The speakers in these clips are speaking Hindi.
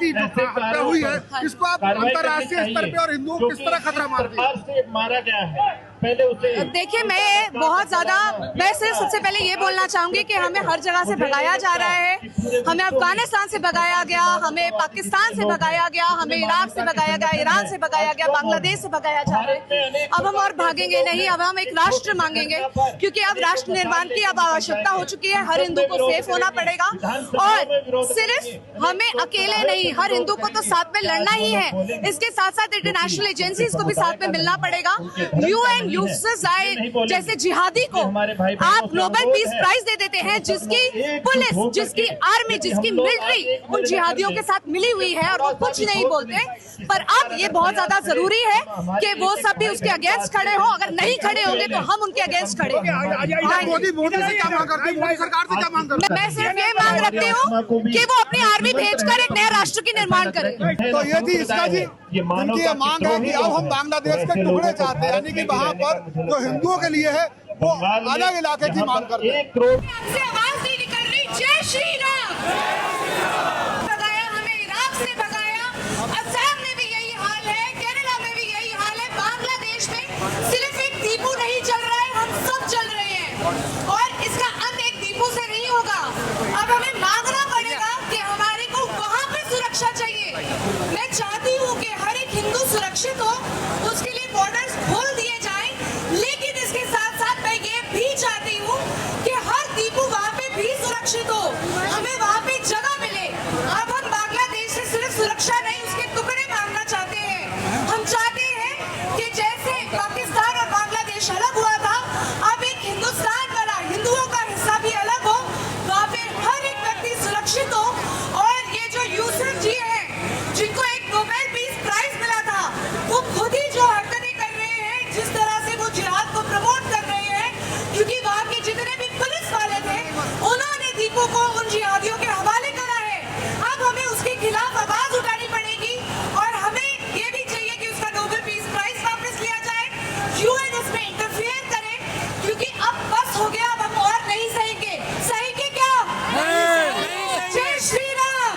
की जो हत्या हुई है, इसको आप अंतर्राष्ट्रीय स्तर पे और हिंदुओं को किस तरह खतरा मारते हैं? मारा गया है पहले उसे देखिए, मैं सिर्फ सबसे पहले ये बोलना चाहूंगी कि हमें हर जगह से भगाया जा रहा है। हमें अफगानिस्तान से भगाया गया, हमें पाकिस्तान से भगाया गया, हमें इराक से भगाया गया, ईरान से भगाया गया, बांग्लादेश से भगाया जा रहा है। अब हम और भागेंगे नहीं, अब हम एक राष्ट्र मांगेंगे, क्योंकि अब राष्ट्र निर्माण की अब आवश्यकता हो चुकी है। हर हिंदू को सेफ होना पड़ेगा और सिर्फ हमें अकेले नहीं, हर हिंदू को तो साथ में लड़ना ही है। इसके साथ साथ इंटरनेशनल एजेंसीज को भी साथ में मिलना पड़ेगा। UN जैसे जिहादी को आप ग्लोबल पीस प्राइज दे देते हैं, जिसकी पुलिस, जिसकी आर्मी, जिसकी मिलिट्री उन जिहादियों के साथ मिली हुई है और वो कुछ नहीं बोलते। पर अब ये बहुत ज्यादा जरूरी है कि वो सब भी उसके अगेंस्ट खड़े हो। अगर नहीं खड़े होंगे तो हम उनके अगेंस्ट खड़े होंगे। मोदी से क्या मांग करते हैं? मोदी सरकार से क्या मांग करते हैं? मैं सिर्फ ये मांग रखती हूँ कि वो अपनी आर्मी भेजकर एक नया राष्ट्र की निर्माण करे। तो ये थी इसका जी उनकी ये मांग है कि अब हम बांग्लादेश के टुकड़े चाहते हैं, यानी कि वहाँ पर जो हिंदुओं के लिए है वो अलग इलाके की मांग करते हैं। 1 करोड़ से आवाज नहीं निकल रही। जय श्री राम। भगाया, हमें इराक से भगाया, असम में भी यही हाल है, केरला में भी यही हाल है, बांग्लादेश में सिर्फ एक दीपू नहीं चल रहा है, हम सब चल रहे हैं और इसका अंत एक दीपू से नहीं होगा। अब हमें मांगना पड़ेगा कि हमारे को वहाँ पे सुरक्षा चाहिए। मैं चाहती हूँ कि हर एक हिंदू सुरक्षित हो, उसके लिए बॉर्डर्स खोल दिए जाएं, लेकिन इसके साथ साथ मैं ये भी चाहती हूँ कि हर दीपू वहाँ पे भी सुरक्षित हो, हमें वहाँ पे जगह मिले। अब हम बांग्लादेश से सिर्फ सुरक्षा नहीं, उसके टुकड़े मांगना चाहते हैं। हम चाहते हैं कि जैसे पाकिस्तान और बांग्लादेश अलग हुआ था, अब एक हिंदुस्तान वाला हिंदुओं का हिस्सा भी अलग हो, वहाँ पे हर एक व्यक्ति सुरक्षित हो। और ये जो यूसुफ जी है, जिनको एक नोबेल पीस प्राइज मिला था, वो खुद ही जो हरकतें कर रहे हैं, जिस तरह से वो जिहाद को प्रमोट कर रहे हैं, क्योंकि वहाँ के जितने भी पुलिस वाले थे उन्होंने दीपू को उन जिहादियों के हवाले करा है। अब हमें उसके खिलाफ आवाज उठानी पड़ेगी और हमें ये भी चाहिए कि उसका नोबेल पीस प्राइज वापस लिया जाए, UN उसमें इंटरफेयर करे, क्योंकि अब बस हो गया, अब हम और नहीं सहेंगे। सहेंगे क्या? जय श्री राम।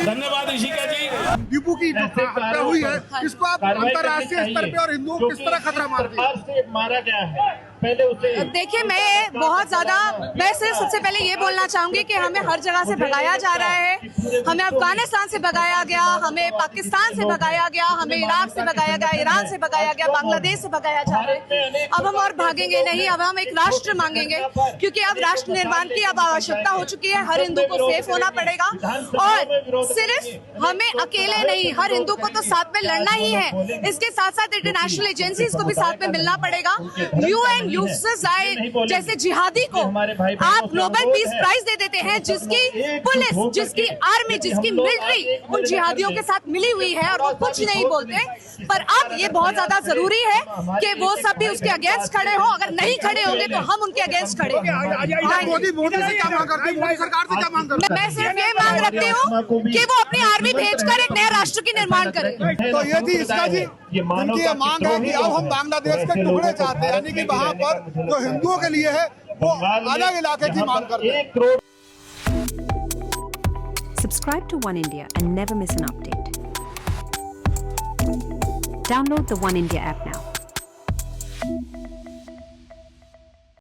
धन्यवाद ऋषिका जी। दीपू की जो हत्या हुई है, इसको आप अंतर्राष्ट्रीय स्तर पे और हिंदुओं को किस तरह खतरा मारते हैं? मारा गया है पहले उसे देखिए, मैं सिर्फ सबसे पहले ये बोलना चाहूंगी कि हमें हर जगह से भगाया जा रहा है। हमें अफगानिस्तान से भगाया गया, हमें पाकिस्तान से भगाया गया, हमें इराक से भगाया गया, ईरान से भगाया गया, बांग्लादेश से भगाया जा रहा है। अब हम और भागेंगे नहीं, अब हम एक राष्ट्र मांगेंगे, क्योंकि अब राष्ट्र निर्माण की अब आवश्यकता हो चुकी है। हर हिंदू को सेफ होना पड़ेगा और सिर्फ हमें अकेले नहीं, हर हिंदू को तो साथ में लड़ना ही है। इसके साथ साथ इंटरनेशनल एजेंसीज को भी साथ में मिलना पड़ेगा। UN जैसे जिहादी को आप ग्लोबल पीस प्राइज दे देते हैं, जिसकी पुलिस, जिसकी आर्मी, जिसकी मिलिट्री उन जिहादियों के साथ मिली हुई है और वो कुछ नहीं बोलते। पर अब ये बहुत ज्यादा जरूरी है कि वो सब भी उसके अगेंस्ट खड़े हो। अगर नहीं खड़े होंगे तो हम उनके अगेंस्ट खड़े होंगे। मोदी से क्या मांग करते हैं? मोदी सरकार से क्या मांग करते हैं? मैं सिर्फ ये मांग रखती हूँ कि वो अपनी आर्मी भेजकर एक नया राष्ट्र की निर्माण करे। तो ये थी इसका जी उनकी ये मांग है कि अब हम बांग्लादेश के टुकड़े चाहते हैं, यानी कि वहाँ पर जो हिंदुओं के लिए है वो अलग इलाके की मांग करते हैं। 1 crore Subscribe to One India and never miss an update. Download the One India app now.